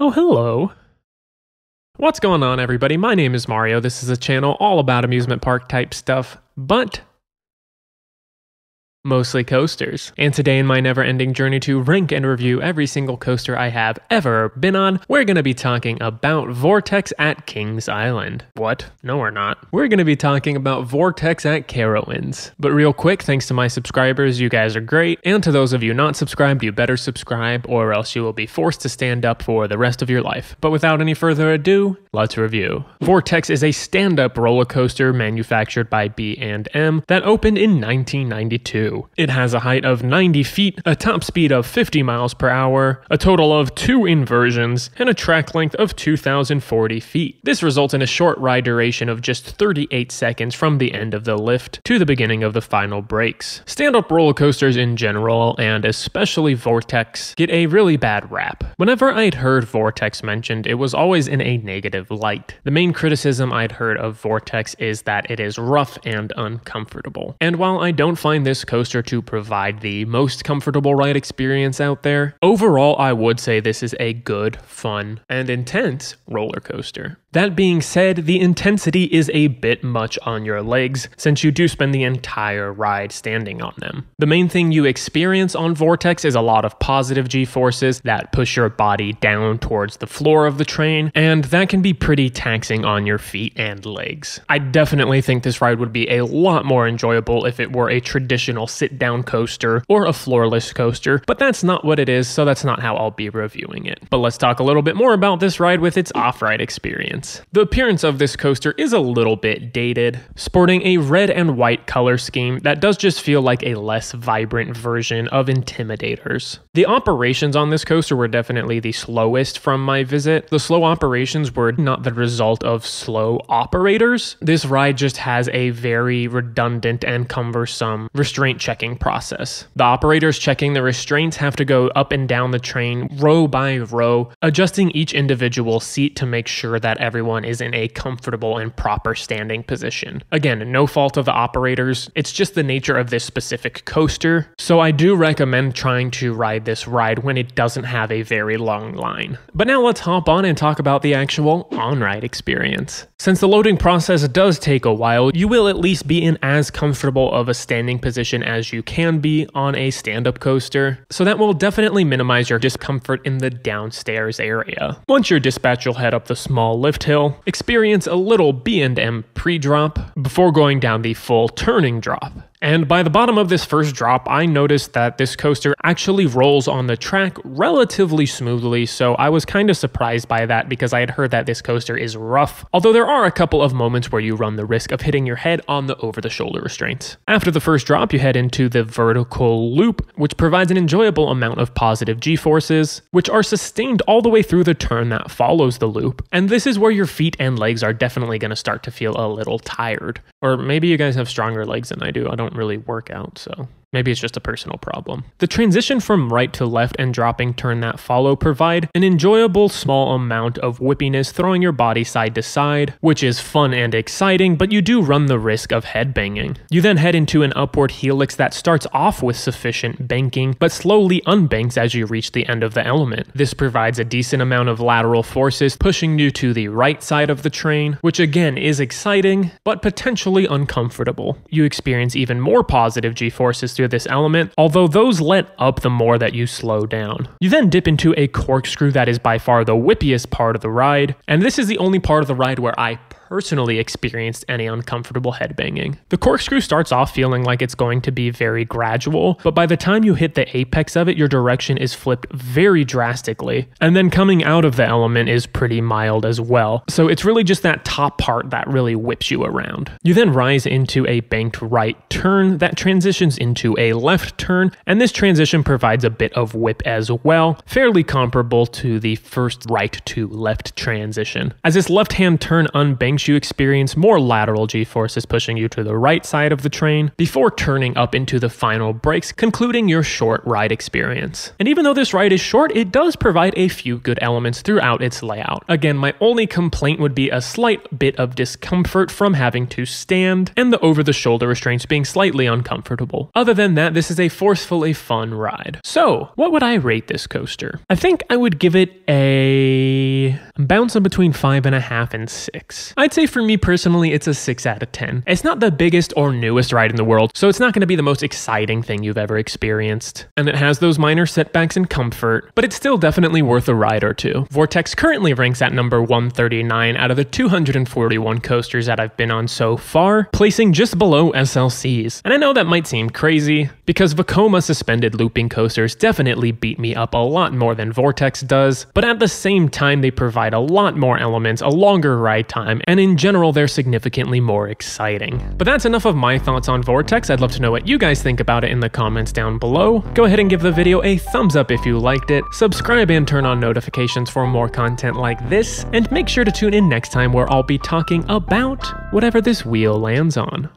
Oh, hello. What's going on, everybody? My name is Mario. This is a channel all about amusement park type stuff, but mostly coasters. And today in my never-ending journey to rank and review every single coaster I have ever been on, we're going to be talking about Vortex at Kings Island. What? No, we're not. We're going to be talking about Vortex at Carowinds. But real quick, thanks to my subscribers, you guys are great. And to those of you not subscribed, you better subscribe or else you will be forced to stand up for the rest of your life. But without any further ado, let's review. Vortex is a stand-up roller coaster manufactured by B&M that opened in 1992. It has a height of 90 feet, a top speed of 50 miles per hour, a total of 2 inversions, and a track length of 2,040 feet. This results in a short ride duration of just 38 seconds from the end of the lift to the beginning of the final brakes. Stand-up roller coasters in general, and especially Vortex, get a really bad rap. Whenever I'd heard Vortex mentioned, it was always in a negative light. The main criticism I'd heard of Vortex is that it is rough and uncomfortable. And while I don't find this coaster to provide the most comfortable ride experience out there, overall I would say this is a good, fun, and intense roller coaster. That being said, the intensity is a bit much on your legs since you do spend the entire ride standing on them. The main thing you experience on Vortex is a lot of positive G-forces that push your body down towards the floor of the train, and that can be pretty taxing on your feet and legs. I definitely think this ride would be a lot more enjoyable if it were a traditional sit-down coaster or a floorless coaster, but that's not what it is, so that's not how I'll be reviewing it. But let's talk a little bit more about this ride with its off-ride experience. The appearance of this coaster is a little bit dated, sporting a red and white color scheme that does just feel like a less vibrant version of Intimidators. The operations on this coaster were definitely the slowest from my visit. The slow operations were not the result of slow operators. This ride just has a very redundant and cumbersome restraint checking process. The operators checking the restraints have to go up and down the train row by row, adjusting each individual seat to make sure that everyone is in a comfortable and proper standing position. Again, no fault of the operators, it's just the nature of this specific coaster, so I do recommend trying to ride this ride when it doesn't have a very long line. But now let's hop on and talk about the actual on-ride experience. Since the loading process does take a while, you will at least be in as comfortable of a standing position as you can be on a stand-up coaster, so that will definitely minimize your discomfort in the downstairs area. Once you're dispatched, you'll head up the small lift hill, experience a little B&M pre-drop before going down the full turning drop. And by the bottom of this first drop, I noticed that this coaster actually rolls on the track relatively smoothly, so I was kind of surprised by that because I had heard that this coaster is rough, although there are a couple of moments where you run the risk of hitting your head on the over-the-shoulder restraints. After the first drop, you head into the vertical loop, which provides an enjoyable amount of positive G-forces, which are sustained all the way through the turn that follows the loop, and this is where your feet and legs are definitely going to start to feel a little tired. Or maybe you guys have stronger legs than I do. I don't really work out, so maybe it's just a personal problem. The transition from right to left and dropping turn that follow provide an enjoyable small amount of whippiness, throwing your body side to side, which is fun and exciting, but you do run the risk of headbanging. You then head into an upward helix that starts off with sufficient banking, but slowly unbanks as you reach the end of the element. This provides a decent amount of lateral forces, pushing you to the right side of the train, which again is exciting, but potentially uncomfortable. You experience even more positive G-forces through this element, although those let up the more that you slow down. You then dip into a corkscrew that is by far the whippiest part of the ride, and this is the only part of the ride where I personally experienced any uncomfortable headbanging. The corkscrew starts off feeling like it's going to be very gradual, but by the time you hit the apex of it, your direction is flipped very drastically, and then coming out of the element is pretty mild as well. So it's really just that top part that really whips you around. You then rise into a banked right turn that transitions into a left turn, and this transition provides a bit of whip as well, fairly comparable to the first right to left transition. As this left-hand turn unbanks which you experience more lateral g-forces pushing you to the right side of the train before turning up into the final brakes, concluding your short ride experience. And even though this ride is short, it does provide a few good elements throughout its layout. Again, my only complaint would be a slight bit of discomfort from having to stand and the over-the-shoulder restraints being slightly uncomfortable. Other than that, this is a forcefully fun ride. So, what would I rate this coaster? I think I would give it a bounce in between 5.5 and 6. I'd say for me personally, it's a 6 out of 10. It's not the biggest or newest ride in the world, so it's not going to be the most exciting thing you've ever experienced. And it has those minor setbacks in comfort, but it's still definitely worth a ride or two. Vortex currently ranks at number 139 out of the 241 coasters that I've been on so far, placing just below SLC's. And I know that might seem crazy, because Vekoma suspended looping coasters definitely beat me up a lot more than Vortex does, but at the same time they provide a lot more elements, a longer ride time, and in general they're significantly more exciting. But that's enough of my thoughts on Vortex. I'd love to know what you guys think about it in the comments down below. Go ahead and give the video a thumbs up if you liked it, subscribe and turn on notifications for more content like this, and make sure to tune in next time where I'll be talking about whatever this wheel lands on.